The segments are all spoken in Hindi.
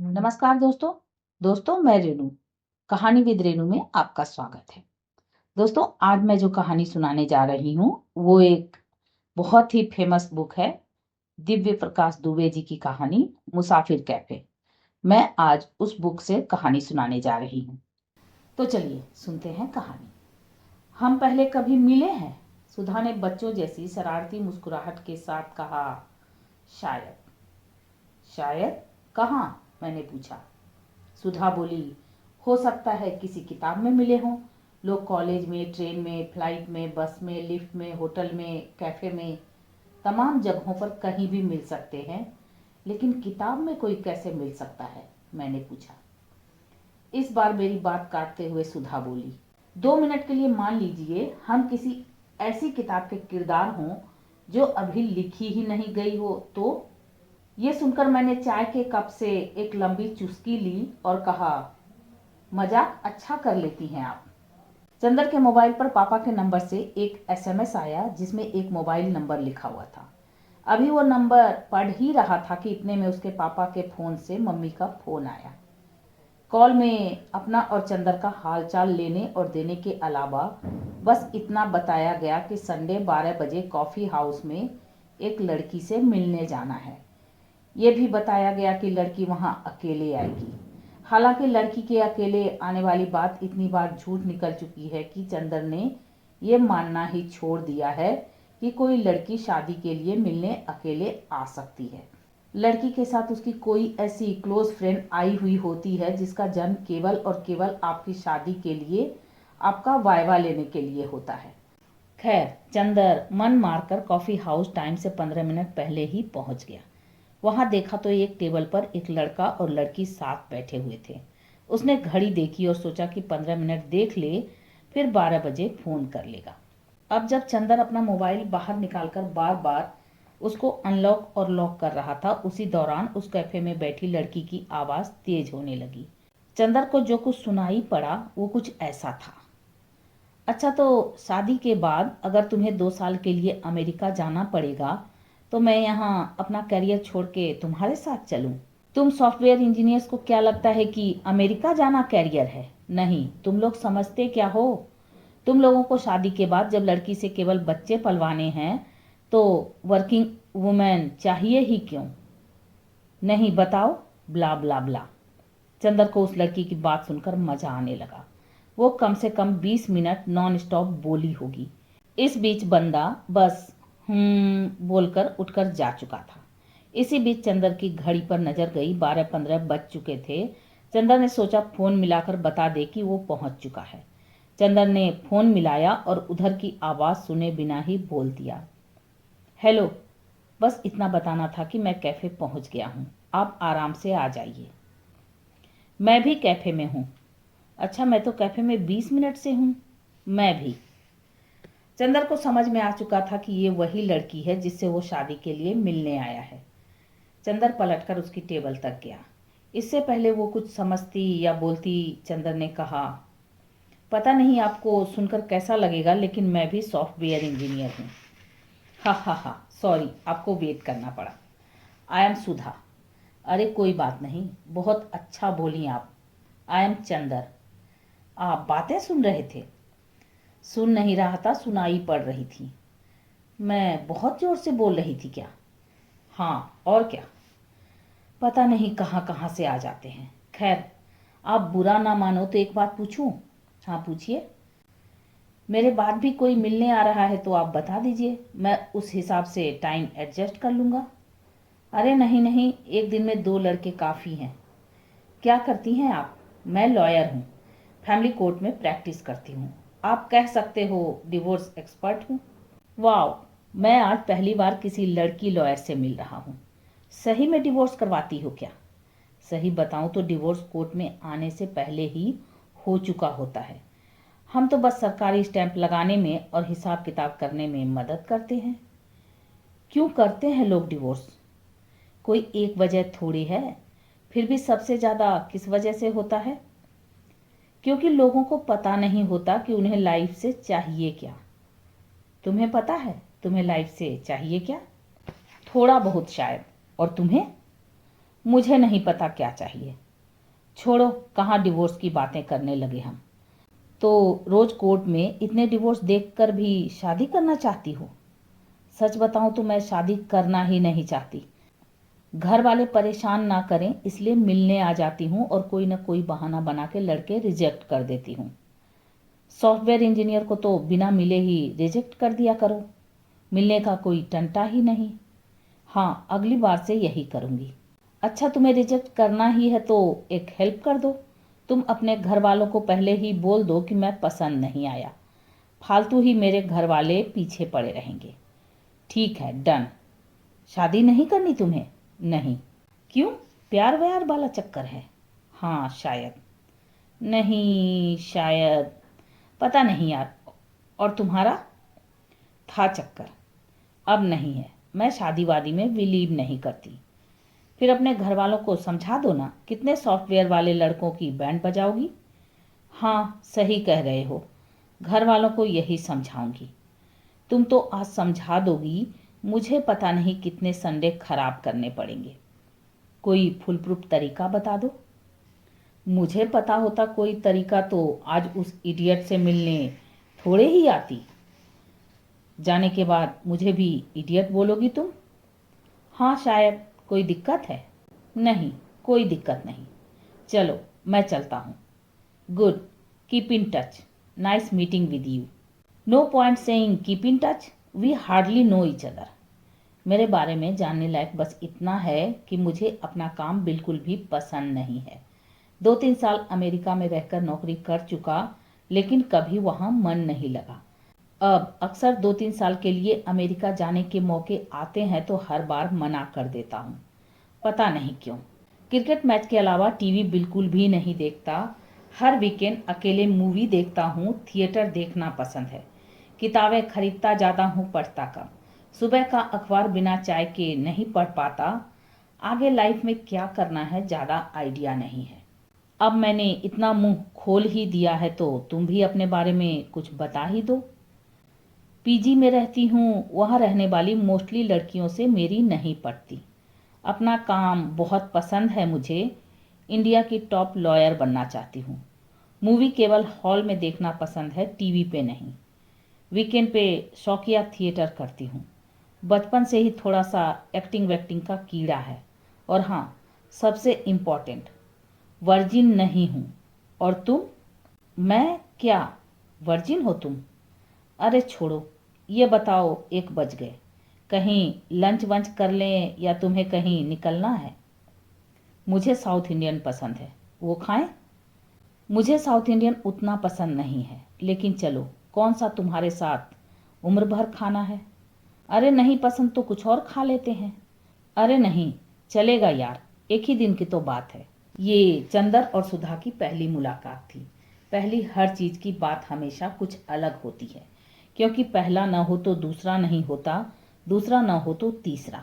नमस्कार दोस्तों। मैं रेनू, कहानी विद रेनू में आपका स्वागत है। दोस्तों, आज मैं जो कहानी सुनाने जा रही हूँ वो एक बहुत ही फेमस बुक है, दिव्य प्रकाश दुबे जी की कहानी मुसाफिर कैफे। मैं आज उस बुक से कहानी सुनाने जा रही हूँ। तो चलिए सुनते हैं कहानी। हम पहले कभी मिले हैं? सुधा ने बच्चों जैसी शरारती मुस्कुराहट के साथ कहा। शायद। शायद कहाँ? मैंने पूछा। सुधा बोली, हो सकता है किसी किताब में मिले हों। लोग कॉलेज में, ट्रेन में, फ्लाइट में, बस में, लिफ्ट में, होटल में, कैफे में, तमाम जगहों पर कहीं भी मिल सकते हैं, लेकिन किताब में कोई कैसे मिल सकता है? मैंने पूछा। इस बार मेरी बात काटते हुए सुधा बोली, 2 मिनट के लिए मान लीजिए हम किसी ऐसी किताब के किरदार हों जो अभी लिखी ही नहीं गई हो तो? ये सुनकर मैंने चाय के कप से एक लंबी चुस्की ली और कहा, मजाक अच्छा कर लेती हैं आप। चंदर के मोबाइल पर पापा के नंबर से एक एसएमएस आया जिसमें एक मोबाइल नंबर लिखा हुआ था। अभी वो नंबर पढ़ ही रहा था कि इतने में उसके पापा के फोन से मम्मी का फोन आया। कॉल में अपना और चंदर का हालचाल लेने और देने के अलावा बस इतना बताया गया कि संडे 12 बजे कॉफी हाउस में एक लड़की से मिलने जाना है। ये भी बताया गया कि लड़की वहां अकेले आएगी। हालांकि लड़की के अकेले आने वाली बात इतनी बार झूठ निकल चुकी है कि चंदर ने ये मानना ही छोड़ दिया है कि कोई लड़की शादी के लिए मिलने अकेले आ सकती है। लड़की के साथ उसकी कोई ऐसी क्लोज फ्रेंड आई हुई होती है जिसका जन्म केवल और केवल आपकी शादी के लिए, आपका वायवा लेने के लिए होता है। खैर, चंदर मन मारकर कॉफी हाउस टाइम से 15 मिनट पहले ही पहुंच गया। वहां देखा तो एक टेबल पर एक लड़का और लड़की साथ बैठे हुए थे। उसने घड़ी देखी और सोचा कि 15 मिनट देख ले, फिर 12 बजे फोन कर लेगा। अब जब चंदर अपना मोबाइल बाहर निकालकर बार बार उसको अनलॉक और लॉक कर रहा था, उसी दौरान उस कैफे में बैठी लड़की की आवाज तेज होने लगी। चंदर को जो कुछ सुनाई पड़ा वो कुछ ऐसा था। अच्छा, तो शादी के बाद अगर तुम्हें 2 साल के लिए अमेरिका जाना पड़ेगा तो मैं यहाँ अपना करियर छोड़ के तुम्हारे साथ चलूं? तुम सॉफ्टवेयर इंजीनियर्स को क्या लगता है कि अमेरिका जाना कैरियर है? नहीं, तुम लोग समझते क्या हो? तुम लोगों को शादी के बाद जब लड़की से केवल बच्चे पलवाने हैं तो वर्किंग वुमेन चाहिए ही क्यों? नहीं, बताओ। ब्ला ब्ला ब्ला। चंदर को उस लड़की की बात सुनकर मजा आने लगा। वो कम से कम 20 मिनट नॉन स्टॉप बोली होगी। इस बीच बंदा बस बोलकर उठकर जा चुका था। इसी बीच चंदर की घड़ी पर नजर गई। 12:15 बज चुके थे। चंदर ने सोचा फोन मिलाकर बता दे कि वो पहुंच चुका है। चंदर ने फोन मिलाया और उधर की आवाज सुने बिना ही बोल दिया, हेलो। बस इतना बताना था कि मैं कैफे पहुंच गया हूं, आप आराम से आ जाइए। मैं भी कैफे में हूं। अच्छा, मैं तो कैफे में 20 मिनट से हूं। मैं भी। चंदर को समझ में आ चुका था कि ये वही लड़की है जिससे वो शादी के लिए मिलने आया है। चंदर पलटकर उसकी टेबल तक गया। इससे पहले वो कुछ समझती या बोलती, चंदर ने कहा, पता नहीं आपको सुनकर कैसा लगेगा, लेकिन मैं भी सॉफ्टवेयर इंजीनियर हूँ। हा हा हा, सॉरी, आपको वेट करना पड़ा। I am Sudha. अरे कोई बात नहीं, बहुत अच्छा बोली आप। I am Chandar. आप बातें सुन रहे थे? सुन नहीं रहा था, सुनाई पड़ रही थी। मैं बहुत जोर से बोल रही थी क्या? हाँ, और क्या। पता नहीं कहाँ कहाँ से आ जाते हैं। खैर, आप बुरा ना मानो तो एक बात पूछूं? हाँ, पूछिए। मेरे बाद भी कोई मिलने आ रहा है तो आप बता दीजिए, मैं उस हिसाब से टाइम एडजस्ट कर लूँगा। अरे नहीं नहीं, एक दिन में 2 लड़के काफ़ी हैं। क्या करती हैं आप? मैं लॉयर हूँ, फैमिली कोर्ट में प्रैक्टिस करती हूँ। आप कह सकते हो डिवोर्स एक्सपर्ट हूँ। वाह, मैं आज पहली बार किसी लड़की लॉयर से मिल रहा हूँ। सही में डिवोर्स करवाती हो क्या? सही बताऊं तो डिवोर्स कोर्ट में आने से पहले ही हो चुका होता है। हम तो बस सरकारी स्टैंप लगाने में और हिसाब किताब करने में मदद करते हैं। क्यों करते हैं लोग डिवोर्स? कोई एक वजह थोड़ी है। फिर भी सबसे ज़्यादा किस वजह से होता है? क्योंकि लोगों को पता नहीं होता कि उन्हें लाइफ से चाहिए क्या। तुम्हें पता है तुम्हें लाइफ से चाहिए क्या? थोड़ा बहुत शायद। और तुम्हें? मुझे नहीं पता क्या चाहिए। छोड़ो, कहाँ डिवोर्स की बातें करने लगे हम। तो रोज कोर्ट में इतने डिवोर्स देखकर भी शादी करना चाहती हो? सच बताऊं तो मैं शादी करना ही नहीं चाहती। घर वाले परेशान ना करें इसलिए मिलने आ जाती हूँ और कोई ना कोई बहाना बना के लड़के रिजेक्ट कर देती हूँ। सॉफ्टवेयर इंजीनियर को तो बिना मिले ही रिजेक्ट कर दिया करो, मिलने का कोई टंटा ही नहीं। हाँ, अगली बार से यही करूँगी। अच्छा, तुम्हें रिजेक्ट करना ही है तो एक हेल्प कर दो। तुम अपने घर वालों को पहले ही बोल दो कि मैं पसंद नहीं आया। फालतू ही मेरे घर वाले पीछे पड़े रहेंगे। ठीक है, डन। शादी नहीं करनी तुम्हें? नहीं। क्यों? प्यार व्यार वाला चक्कर है? हाँ शायद। नहीं शायद, पता नहीं यार। और तुम्हारा? था चक्कर। अब नहीं है। मैं शादी वादी में बिलीव नहीं करती। फिर अपने घर वालों को समझा दो ना, कितने सॉफ्टवेयर वाले लड़कों की बैंड बजाओगी? हाँ सही कह रहे हो, घर वालों को यही समझाऊंगी। तुम तो आज समझा दोगी, मुझे पता नहीं कितने संडे खराब करने पड़ेंगे। कोई फुल प्रूफ तरीका बता दो। मुझे पता होता कोई तरीका तो आज उस इडियट से मिलने थोड़े ही आती। जाने के बाद मुझे भी इडियट बोलोगी तुम? हाँ शायद। कोई दिक्कत है? नहीं, कोई दिक्कत नहीं। चलो, मैं चलता हूँ। Good, keep in touch. Nice meeting with you. No point saying keep in touch, we hardly know each other. मेरे बारे में जानने लायक बस इतना है कि मुझे अपना काम बिल्कुल भी पसंद नहीं है। 2-3 साल अमेरिका में रहकर नौकरी कर चुका, लेकिन कभी वहाँ मन नहीं लगा। अब अक्सर 2-3 साल के लिए अमेरिका जाने के मौके आते हैं तो हर बार मना कर देता हूँ, पता नहीं क्यों। क्रिकेट मैच के अलावा टीवी बिल्कुल भी नहीं देखता। हर वीकेंड अकेले मूवी देखता हूँ, थिएटर देखना पसंद है। किताबें खरीदता ज़्यादा हूँ, पढ़ता कम। सुबह का अखबार बिना चाय के नहीं पढ़ पाता। आगे लाइफ में क्या करना है ज़्यादा आइडिया नहीं है। अब मैंने इतना मुंह खोल ही दिया है तो तुम भी अपने बारे में कुछ बता ही दो। पीजी में रहती हूँ, वहाँ रहने वाली मोस्टली लड़कियों से मेरी नहीं पड़ती। अपना काम बहुत पसंद है मुझे। इंडिया की टॉप लॉयर बनना चाहती हूँ। मूवी केवल हॉल में देखना पसंद है, टीवी पे नहीं। वीकेंड पे शौकिया थिएटर करती हूँ। बचपन से ही थोड़ा सा एक्टिंग वैक्टिंग का कीड़ा है। और हाँ, सबसे इम्पोर्टेंट, वर्जिन नहीं हूँ। और तुम? मैं क्या? वर्जिन हो तुम? अरे छोड़ो, ये बताओ, 1 बज गए। कहीं लंच वंच कर लें या तुम्हें कहीं निकलना है? मुझे साउथ इंडियन पसंद है, वो खाएं? मुझे साउथ इंडियन उतना पसंद नहीं है, लेकिन चलो, कौन सा तुम्हारे साथ उम्र भर खाना है? अरे नहीं पसंद तो कुछ और खा लेते हैं। अरे नहीं, चलेगा यार, एक ही दिन की तो बात है। ये चंदर और सुधा की पहली मुलाकात थी। पहली हर चीज की बात हमेशा कुछ अलग होती है, क्योंकि पहला न हो तो दूसरा नहीं होता, दूसरा न हो तो तीसरा।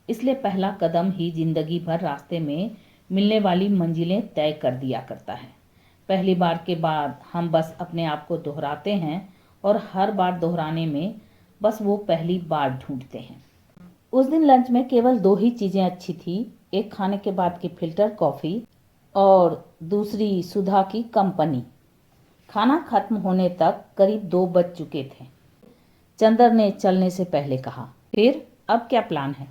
इसलिए पहला कदम ही जिंदगी भर रास्ते में मिलने वाली मंजिलें तय कर दिया करता है। पहली बार के बाद हम बस अपने आप को दोहराते हैं और हर बार दोहराने में बस वो पहली बार ढूंढते हैं। उस दिन लंच में केवल 2 ही चीजें अच्छी थी, एक खाने के बाद की फिल्टर कॉफी और दूसरी सुधा की कंपनी। खाना खत्म होने तक करीब 2 बज चुके थे। चंदर ने चलने से पहले कहा, फिर अब क्या प्लान है?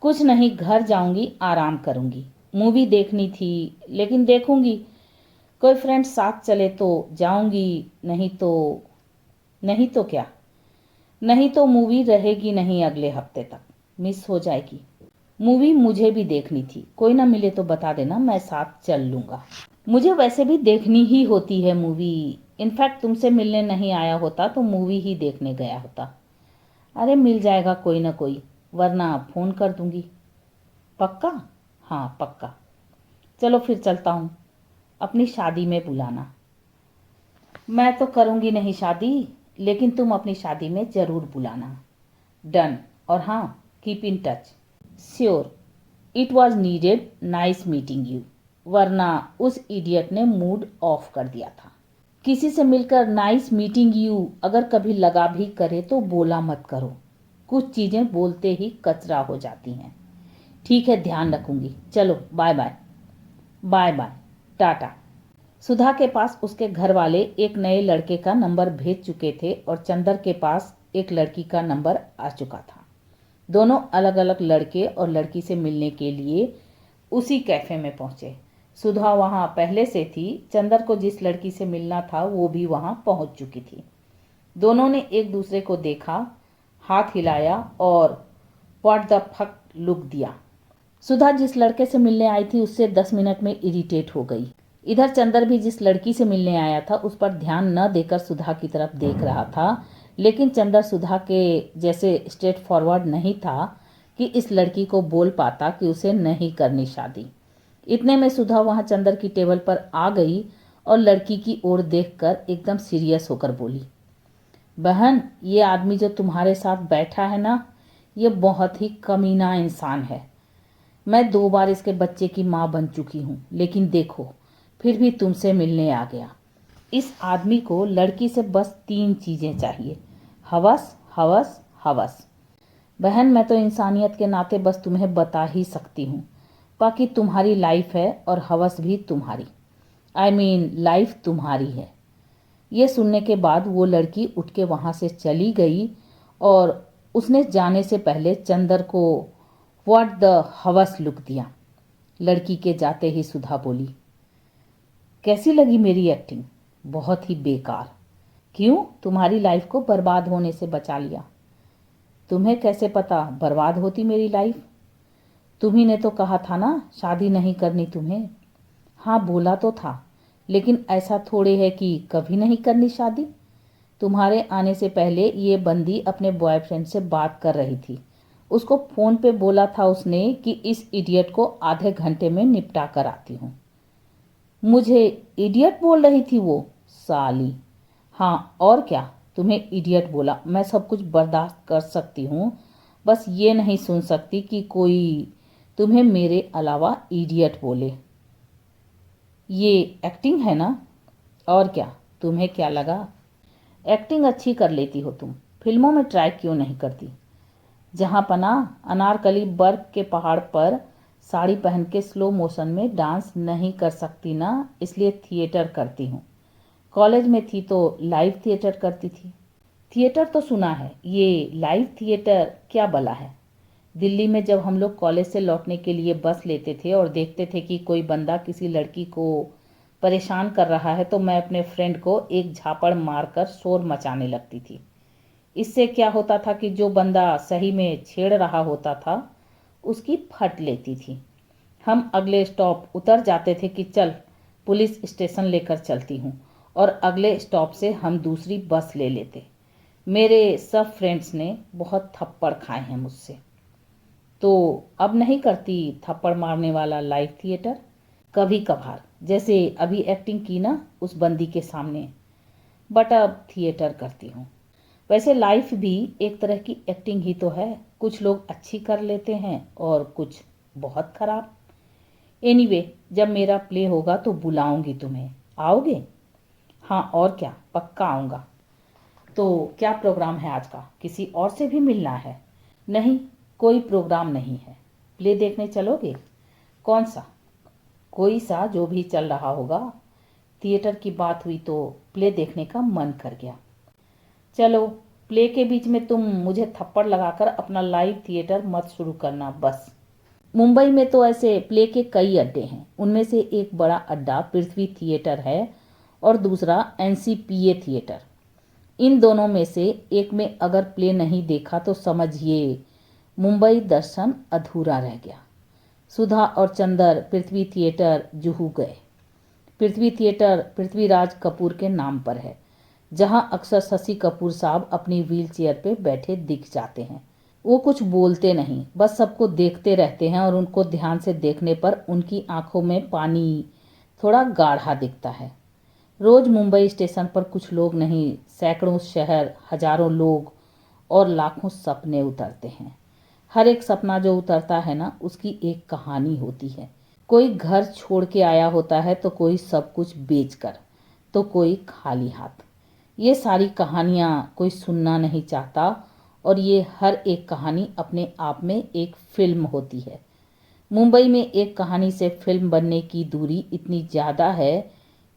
कुछ नहीं, घर जाऊंगी, आराम करूंगी। मूवी देखनी थी, लेकिन देखूंगी। कोई फ्रेंड साथ चले तो जाऊंगी, नहीं तो क्या? नहीं तो मूवी रहेगी नहीं, अगले हफ्ते तक मिस हो जाएगी। मूवी मुझे भी देखनी थी, कोई ना मिले तो बता देना, मैं साथ चल लूंगा। मुझे वैसे भी देखनी ही होती है मूवी। इनफैक्ट तुमसे मिलने नहीं आया होता तो मूवी ही देखने गया होता। अरे मिल जाएगा कोई ना कोई, वरना फोन कर दूंगी। पक्का? हाँ पक्का। चलो फिर चलता हूँ, अपनी शादी में बुलाना। मैं तो करूंगी नहीं शादी, लेकिन तुम अपनी शादी में जरूर बुलाना। डन। और हाँ, keep in touch. Sure. It was needed, nice meeting you. वरना उस इडियट ने मूड ऑफ कर दिया था। किसी से मिलकर नाइस मीटिंग यू अगर कभी लगा भी करे तो बोला मत करो। कुछ चीजें बोलते ही कचरा हो जाती हैं। ठीक है, ध्यान रखूंगी, चलो bye bye. Bye bye, tata. Sudha के पास उसके घर वाले एक नए लड़के का नंबर भेज चुके थे और चंदर के पास एक लड़की का नंबर आ चुका था। दोनों अलग अलग लड़के और लड़की से मिलने के लिए उसी कैफे में पहुंचे। सुधा वहां पहले से थी, चंदर को जिस लड़की से मिलना था वो भी वहां पहुंच चुकी थी। दोनों ने एक दूसरे को देखा, हाथ हिलाया और व्हाट द फक लुक दिया। सुधा जिस लड़के से मिलने आई थी उससे 10 मिनट में इरिटेट हो गई। इधर चंदर भी जिस लड़की से मिलने आया था उस पर ध्यान न देकर सुधा की तरफ देख रहा था, लेकिन चंदर सुधा के जैसे स्ट्रेट फॉरवर्ड नहीं था कि इस लड़की को बोल पाता कि उसे नहीं करनी शादी। इतने में सुधा वहां चंदर की टेबल पर आ गई और लड़की की ओर देखकर एकदम सीरियस होकर बोली, बहन, ये आदमी जो तुम्हारे साथ बैठा है ना, ये बहुत ही कमीना इंसान है। मैं 2 बार इसके बच्चे की माँ बन चुकी हूँ, लेकिन देखो फिर भी तुमसे मिलने आ गया। इस आदमी को लड़की से बस 3 चीज़ें चाहिए, हवस हवस हवस। बहन, मैं तो इंसानियत के नाते बस तुम्हें बता ही सकती हूँ, बाकी तुम्हारी लाइफ है और हवस भी तुम्हारी। आई मीन लाइफ तुम्हारी है। ये सुनने के बाद वो लड़की उठ के वहाँ से चली गई और उसने जाने से पहले चंदर को व्हाट द हवस लुक दिया। लड़की के जाते ही सुधा बोली, कैसी लगी मेरी एक्टिंग? बहुत ही बेकार। क्यों? तुम्हारी लाइफ को बर्बाद होने से बचा लिया। तुम्हें कैसे पता बर्बाद होती मेरी लाइफ? तुम्ही ने तो कहा था ना शादी नहीं करनी तुम्हें। हाँ, बोला तो था, लेकिन ऐसा थोड़े है कि कभी नहीं करनी शादी। तुम्हारे आने से पहले ये बंदी अपने बॉयफ्रेंड से बात कर रही थी। उसको फ़ोन पे बोला था उसने कि इस इडियट को आधे घंटे में निपटा कर आती हूँ। मुझे इडियट बोल रही थी वो साली। हाँ और क्या, तुम्हें इडियट बोला। मैं सब कुछ बर्दाश्त कर सकती हूँ, बस ये नहीं सुन सकती कि कोई तुम्हें मेरे अलावा इडियट बोले। ये एक्टिंग है ना? और क्या, तुम्हें क्या लगा? एक्टिंग अच्छी कर लेती हो तुम, फिल्मों में ट्राई क्यों नहीं करती? जहाँ पनाह अनारकली बर्फ के पहाड़ पर साड़ी पहन के स्लो मोशन में डांस नहीं कर सकती ना, इसलिए थिएटर करती हूँ। कॉलेज में थी तो लाइव थिएटर करती थी। थिएटर तो सुना है, ये लाइव थिएटर क्या बला है? दिल्ली में जब हम लोग कॉलेज से लौटने के लिए बस लेते थे और देखते थे कि कोई बंदा किसी लड़की को परेशान कर रहा है तो मैं अपने फ्रेंड को एक झापड़ मारकर शोर मचाने लगती थी। इससे क्या होता था कि जो बंदा सही में छेड़ रहा होता था उसकी फट लेती थी। हम अगले स्टॉप उतर जाते थे कि चल पुलिस स्टेशन लेकर चलती हूँ, और अगले स्टॉप से हम दूसरी बस ले लेते। मेरे सब फ्रेंड्स ने बहुत थप्पड़ खाए हैं मुझसे। तो अब नहीं करती थप्पड़ मारने वाला लाइव थिएटर? कभी कभार, जैसे अभी एक्टिंग की ना उस बंदी के सामने, बट अब थिएटर करती हूँ। वैसे लाइफ भी एक तरह की एक्टिंग ही तो है, कुछ लोग अच्छी कर लेते हैं और कुछ बहुत खराब। एनीवे, जब मेरा प्ले होगा तो बुलाऊंगी तुम्हें, आओगे? हाँ और क्या, पक्का आऊँगा। तो क्या प्रोग्राम है आज का? किसी और से भी मिलना है? नहीं, कोई प्रोग्राम नहीं है। प्ले देखने चलोगे? कौन सा? कोई सा जो भी चल रहा होगा। थिएटर की बात हुई तो प्ले देखने का मन कर गया। चलो, प्ले के बीच में तुम मुझे थप्पड़ लगाकर अपना लाइव थिएटर मत शुरू करना बस। मुंबई में तो ऐसे प्ले के कई अड्डे हैं, उनमें से एक बड़ा अड्डा पृथ्वी थिएटर है और दूसरा एनसीपीए थिएटर। इन दोनों में से एक में अगर प्ले नहीं देखा तो समझिए मुंबई दर्शन अधूरा रह गया। सुधा और चंदर पृथ्वी थिएटर जुहू गए। पृथ्वी थिएटर पृथ्वीराज कपूर के नाम पर है, जहां अक्सर शशि कपूर साहब अपनी व्हील चेयर पे बैठे दिख जाते हैं। वो कुछ बोलते नहीं, बस सबको देखते रहते हैं और उनको ध्यान से देखने पर उनकी आंखों में पानी थोड़ा गाढ़ा दिखता है। रोज मुंबई स्टेशन पर कुछ लोग नहीं, सैकड़ों शहर, हजारों लोग और लाखों सपने उतरते हैं। हर एक सपना जो उतरता है ना, उसकी एक कहानी होती है। कोई घर छोड़ के आया होता है तो कोई सब कुछ बेचकर, तो कोई खाली हाथ। ये सारी कहानियाँ कोई सुनना नहीं चाहता और ये हर एक कहानी अपने आप में एक फिल्म होती है। मुंबई में एक कहानी से फिल्म बनने की दूरी इतनी ज़्यादा है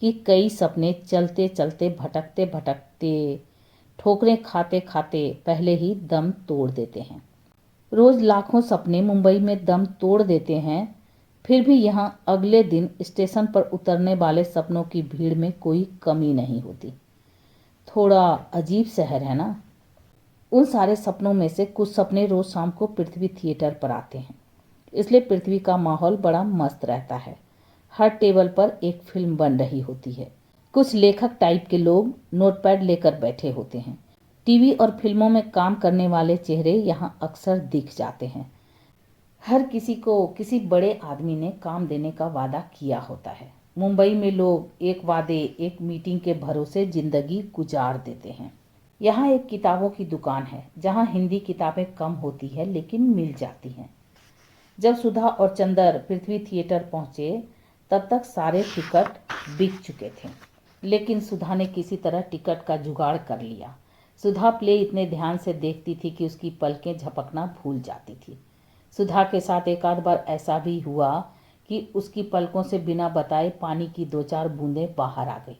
कि कई सपने चलते चलते भटकते भटकते ठोकरें खाते खाते पहले ही दम तोड़ देते हैं। रोज लाखों सपने मुंबई में दम तोड़ देते हैं, फिर भी यहाँ अगले दिन स्टेशन पर उतरने वाले सपनों की भीड़ में कोई कमी नहीं होती। थोड़ा अजीब शहर है ना। उन सारे सपनों में से कुछ सपने रोज शाम को पृथ्वी थिएटर पर आते हैं, इसलिए पृथ्वी का माहौल बड़ा मस्त रहता है। हर टेबल पर एक फिल्म बन रही होती है। कुछ लेखक टाइप के लोग नोटपैड लेकर बैठे होते हैं। टीवी और फिल्मों में काम करने वाले चेहरे यहाँ अक्सर दिख जाते हैं। हर किसी को किसी बड़े आदमी ने काम देने का वादा किया होता है। मुंबई में लोग एक वादे एक मीटिंग के भरोसे जिंदगी गुजार देते हैं। यहाँ एक किताबों की दुकान है जहाँ हिंदी किताबें कम होती है लेकिन मिल जाती हैं। जब सुधा और चंदर पृथ्वी थिएटर पहुंचे तब तक सारे टिकट बिक चुके थे, लेकिन सुधा ने किसी तरह टिकट का जुगाड़ कर लिया। सुधा प्ले इतने ध्यान से देखती थी कि उसकी पलकें झपकना भूल जाती थी। सुधा के साथ एक आध बार ऐसा भी हुआ कि उसकी पलकों से बिना बताए पानी की दो चार बूंदें बाहर आ गई।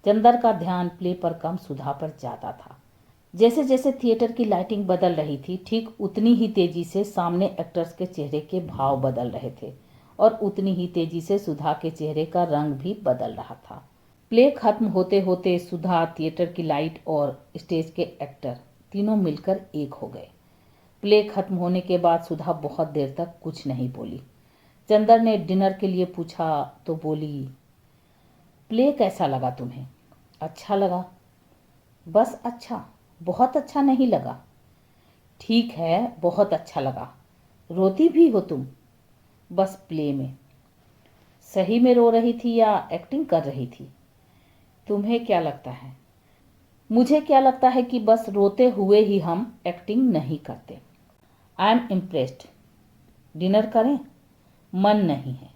चंदर का ध्यान प्ले पर कम सुधा पर ज्यादा था। जैसे जैसे थिएटर की लाइटिंग बदल रही थी, ठीक उतनी ही तेजी से सामने एक्टर्स के चेहरे के भाव बदल रहे थे और उतनी ही तेजी से सुधा के चेहरे का रंग भी बदल रहा था। प्ले खत्म होते होते सुधा, थिएटर की लाइट और स्टेज के एक्टर तीनों मिलकर एक हो गए। प्ले खत्म होने के बाद सुधा बहुत देर तक कुछ नहीं बोली। चंदर ने डिनर के लिए पूछा तो बोली, प्ले कैसा लगा तुम्हें? अच्छा लगा। बस अच्छा? बहुत अच्छा नहीं लगा? ठीक है, बहुत अच्छा लगा। रोती भी हो तुम? बस प्ले में। सही में रो रही थी या एक्टिंग कर रही थी? तुम्हें क्या लगता है? मुझे क्या लगता है कि बस रोते हुए ही हम एक्टिंग नहीं करते। I am impressed. डिनर करें? मन नहीं है।